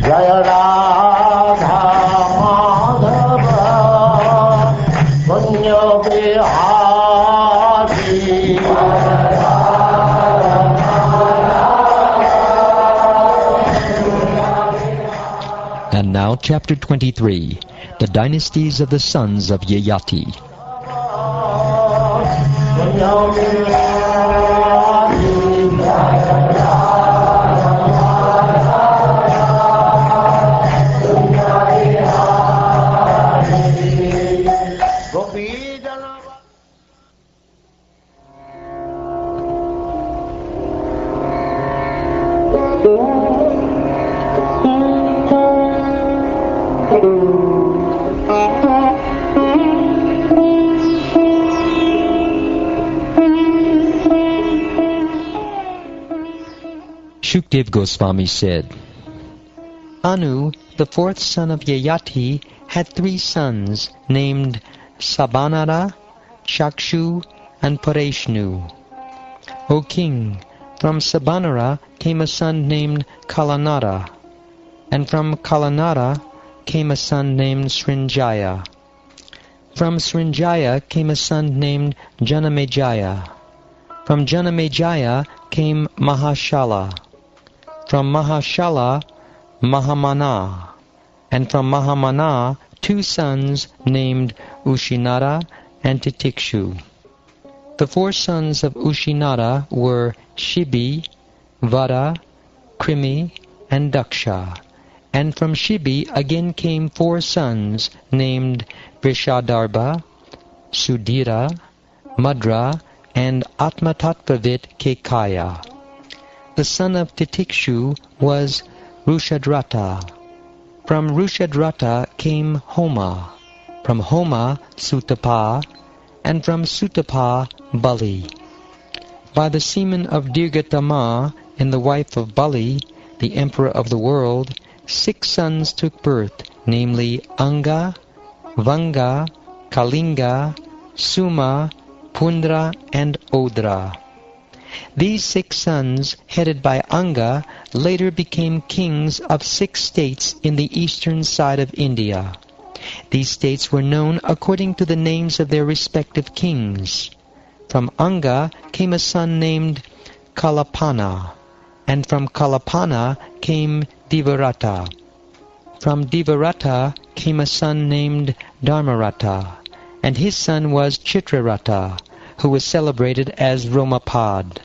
Jaya Radha Madhava Punya Bihari. And now chapter 23, the Dynasties of the Sons of Yayati. Shukdev Goswami said, Anu, the fourth son of Yayati, had 3 sons named Sabanara, Chakshu, and Pareshnu. O king, from Sabanara came a son named Kalanara, and from Kalanara came a son named Srinjaya. From Srinjaya came a son named Janamejaya. From Janamejaya came Mahashala. From Mahashala, Mahamana. And from Mahamana, 2 sons named Ushinara and Titikshu. The 4 sons of Ushinara were Shibi, Vara, Krimi, and Daksha. And from Shibi again came 4 sons named Vrishadarbha, Sudhira, Madra, and Atmatatvavit Kekaya. The son of Titikshu was Rushadrata. From Rushadrata came Homa. From Homa, Sutapa, and from Sutapa, Bali. By the semen of Dirgatama and the wife of Bali, the emperor of the world, 6 sons took birth, namely Anga, Vanga, Kalinga, Suma, Pundra, and Odra. These 6 sons, headed by Anga, later became kings of 6 states in the eastern side of India. These states were known according to the names of their respective kings. From Anga came a son named Kalapana, and from Kalapana came Divarata. From Divarata came a son named Dharmarata, and his son was Chitrarata, who was celebrated as Romapad.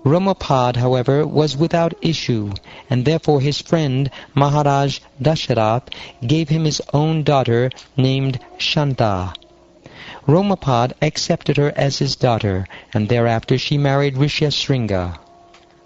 Romapad, however, was without issue, and therefore his friend Maharaj Dasharath gave him his own daughter named Shanta. Romapad accepted her as his daughter, and thereafter she married Rishyasringa.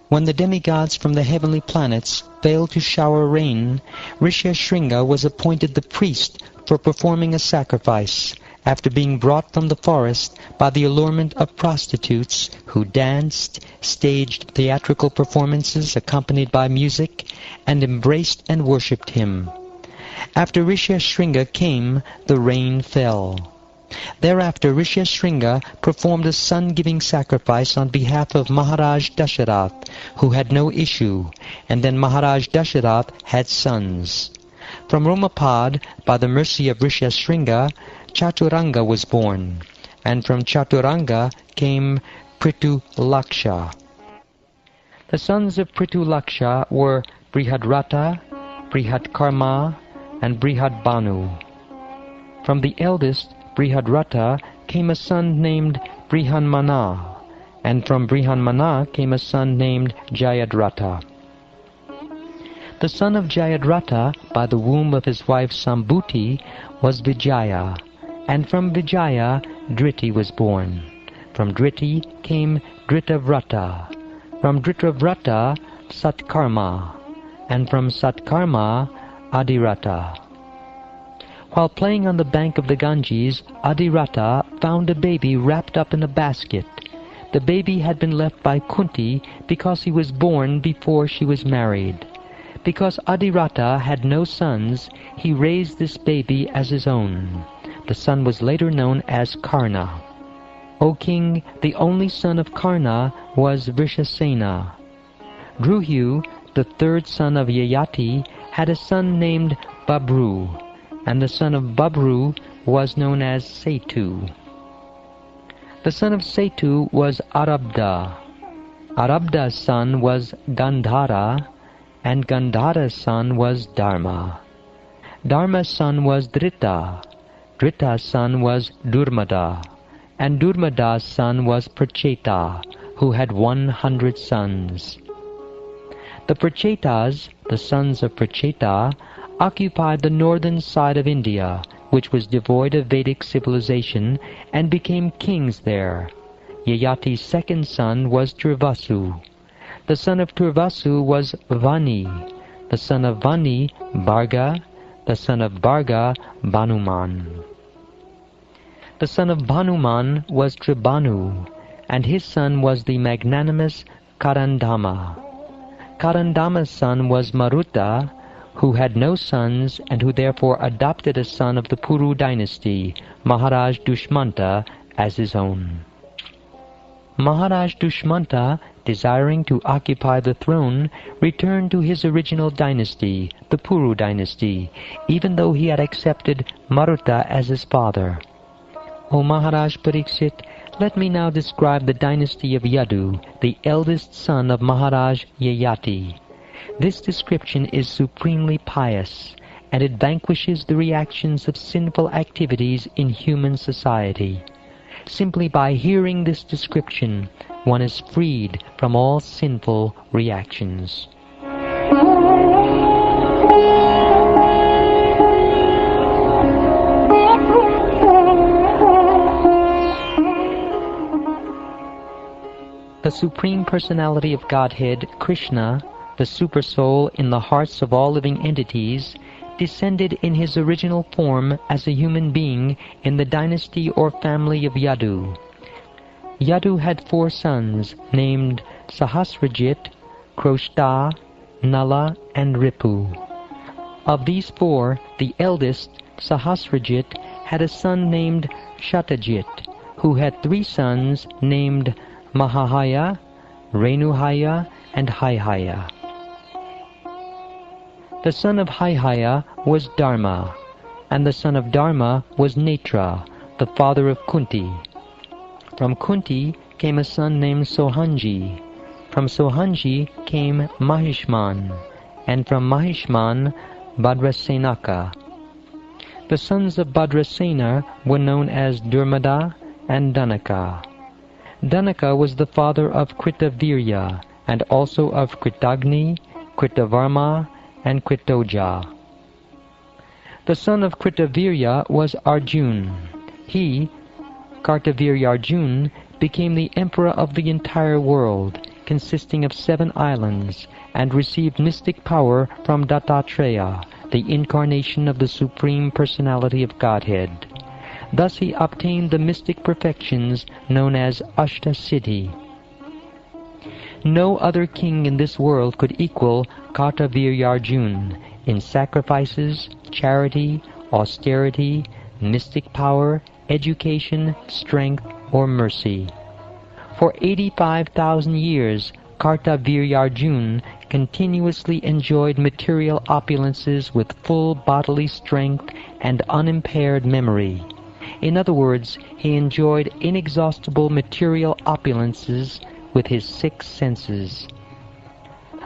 When the demigods from the heavenly planets failed to shower rain, Rishyasringa was appointed the priest for performing a sacrifice, after being brought from the forest by the allurement of prostitutes who danced, staged theatrical performances accompanied by music, and embraced and worshipped him. After Rishyasringa came, the rain fell. Thereafter Rishyasringa performed a sun-giving sacrifice on behalf of Maharaj Dasharath, who had no issue, and then Maharaj Dasharath had sons. From Romapad, by the mercy of Rishyasringa, Chaturanga was born, and from Chaturanga came Prithu-Laksha. The sons of Prithu-Laksha were Brihadrata, Brihatkarma, and Brihadbanu. From the eldest, Brihadrata, came a son named Brihanmana, and from Brihanmana came a son named Jayadrata. The son of Jayadrata, by the womb of his wife Sambhuti, was Vijaya, and from Vijaya Dhriti was born. From Dhriti came Dritavrata, from Dritavrata Satkarma, and from Satkarma Adirata. While playing on the bank of the Ganges, Adirata found a baby wrapped up in a basket. The baby had been left by Kunti because he was born before she was married. Because Adirata had no sons, he raised this baby as his own. The son was later known as Karna. O king, the only son of Karna was Vrishasena. Druhu, the 3rd son of Yayati, had a son named Babru, and the son of Babru was known as Setu. The son of Setu was Arabda. Arabda's son was Gandhara, and Gandhara's son was Dharma. Dharma's son was Drita. Drita's son was Durmada, and Durmada's son was Pracheta, who had 100 sons. The Prachetas, the sons of Pracheta, occupied the northern side of India, which was devoid of Vedic civilization, and became kings there. Yayati's second son was Turvasu. The son of Turvasu was Vani. The son of Vani, Bharga. The son of Bharga, Banuman. The son of Banuman was Tribhanu, and his son was the magnanimous Karandama. Karandama's son was Maruta, who had no sons and who therefore adopted a son of the Puru dynasty, Maharaj Dushmanta, as his own. Maharaj Dushmanta, desiring to occupy the throne, returned to his original dynasty, the Puru dynasty, even though he had accepted Maruta as his father. O Maharaj Pariksit, let me now describe the dynasty of Yadu, the eldest son of Maharaj Yayati. This description is supremely pious, and it vanquishes the reactions of sinful activities in human society. Simply by hearing this description, one is freed from all sinful reactions. The Supreme Personality of Godhead, Krishna, the Supersoul in the hearts of all living entities, descended in his original form as a human being in the dynasty or family of Yadu. Yadu had 4 sons named Sahasrajit, Kroshta, Nala, and Ripu. Of these 4, the eldest, Sahasrajit, had a son named Shatajit, who had 3 sons named Mahahaya, Renuhaya, and Haihaya. The son of Haihaya was Dharma, and the son of Dharma was Netra, the father of Kunti. From Kunti came a son named Sohanji. From Sohanji came Mahishman, and from Mahishman, Bhadrasenaka. The sons of Bhadrasena were known as Durmada and Dhanaka. Dhanaka was the father of Kritavirya, and also of Kritagni, Kritavarma, and Kritoja. The son of Kritavirya was Arjun. He, Kartavirya Arjun, became the emperor of the entire world, consisting of 7 islands, and received mystic power from Dattatreya, the incarnation of the Supreme Personality of Godhead. Thus he obtained the mystic perfections known as Ashtasiddhi. No other king in this world could equal Kartavirya Arjun in sacrifices, charity, austerity, mystic power, education, strength, or mercy. For 85,000 years, Kartavirya Arjun continuously enjoyed material opulences with full bodily strength and unimpaired memory. In other words, he enjoyed inexhaustible material opulences with his 6 senses.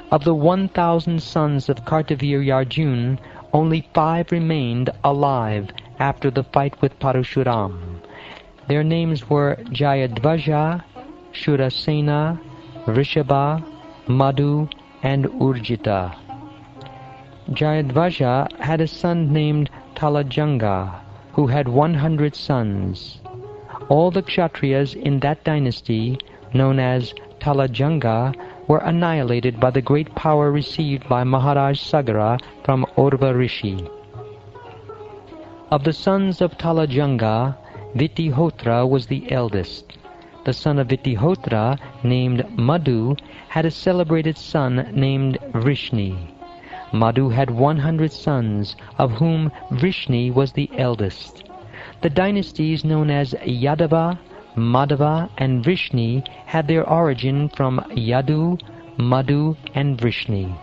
Of the 1,000 sons of Kartavirya Arjun, only 5 remained alive after the fight with Parashuram. Their names were Jayadvaja, Shurasena, Rishabha, Madhu, and Urjita. Jayadvaja had a son named Talajanga, who had 100 sons. All the Kshatriyas in that dynasty, known as Talajanga, were annihilated by the great power received by Maharaj Sagara from Urva Rishi. Of the sons of Talajanga, Vitihotra was the eldest. The son of Vitihotra, named Madhu, had a celebrated son named Vrishni. Madhu had 100 sons, of whom Vrishni was the eldest. The dynasties known as Yadava, Madhava, and Vrishni had their origin from Yadu, Madhu, and Vrishni.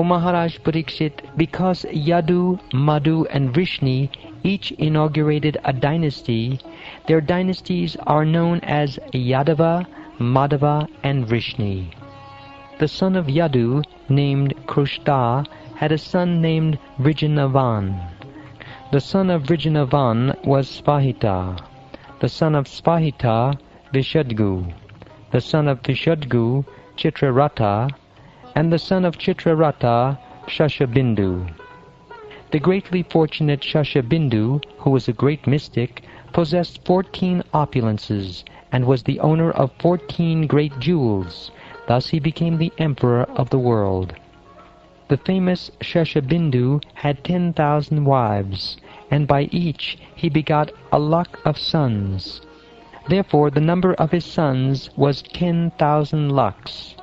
O Maharaj Parikshit, because Yadu, Madhu and Vrishni each inaugurated a dynasty, their dynasties are known as Yadava, Madhava and Vrishni. The son of Yadu, named Krushta, had a son named Vrijanavan. The son of Vrijanavan was Spahita. The son of Spahita, Vishadgu. The son of Vishadgu, Chitraratha. And the son of Chitraratha, Shashabindu. The greatly fortunate Shashabindu, who was a great mystic, possessed 14 opulences and was the owner of 14 great jewels. Thus he became the emperor of the world. The famous Shashabindu had 10,000 wives, and by each he begot a lakh of sons. Therefore the number of his sons was 10,000 lakhs.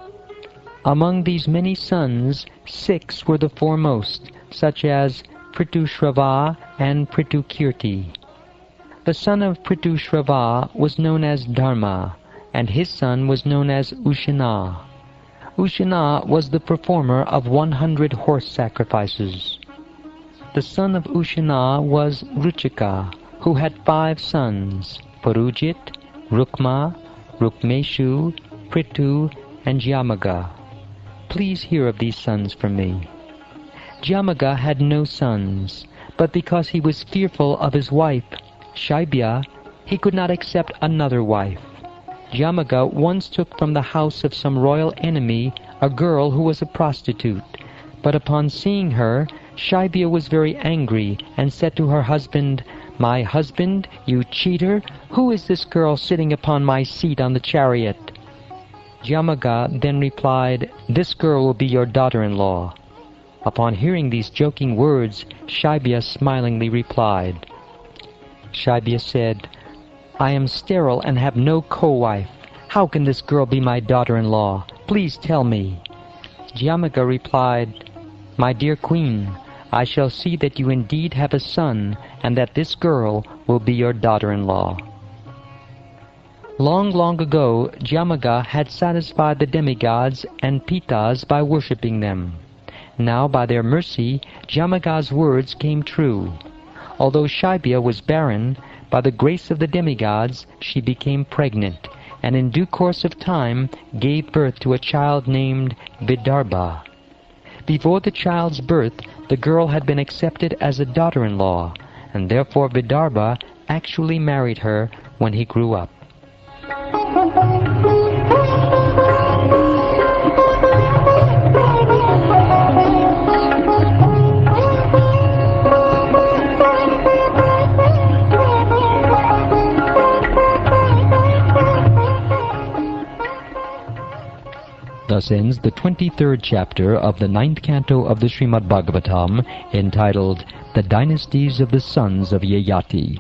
Among these many sons, 6 were the foremost, such as Prithushravā and Prithukirti. The son of Prithushravā was known as Dharma, and his son was known as Ushana. Ushana was the performer of 100 horse sacrifices. The son of Ushana was Ruchika, who had 5 sons, Parujit, Rukma, Rukmeshu, Prithu, and Jyamaga. Please hear of these sons from me. Jyamaga had no sons, but because he was fearful of his wife, Shaibya, he could not accept another wife. Jyamaga once took from the house of some royal enemy a girl who was a prostitute, but upon seeing her, Shaibya was very angry and said to her husband, "My husband, you cheater, who is this girl sitting upon my seat on the chariot?" Jyamaga then replied, "This girl will be your daughter-in-law." Upon hearing these joking words, Shaibya smilingly replied. Shaibya said, "I am sterile and have no co-wife. How can this girl be my daughter-in-law? Please tell me." Jyamaga replied, "My dear queen, I shall see that you indeed have a son, and that this girl will be your daughter-in-law." Long, long ago, Jyamaga had satisfied the demigods and pitas by worshipping them. Now, by their mercy, Jyamaga's words came true. Although Shaibya was barren, by the grace of the demigods she became pregnant, and in due course of time gave birth to a child named Vidarbha. Before the child's birth, the girl had been accepted as a daughter-in-law, and therefore Vidarbha actually married her when he grew up. Thus ends the 23rd chapter of the 9th canto of the Srimad Bhagavatam, entitled The Dynasties of the Sons of Yayati.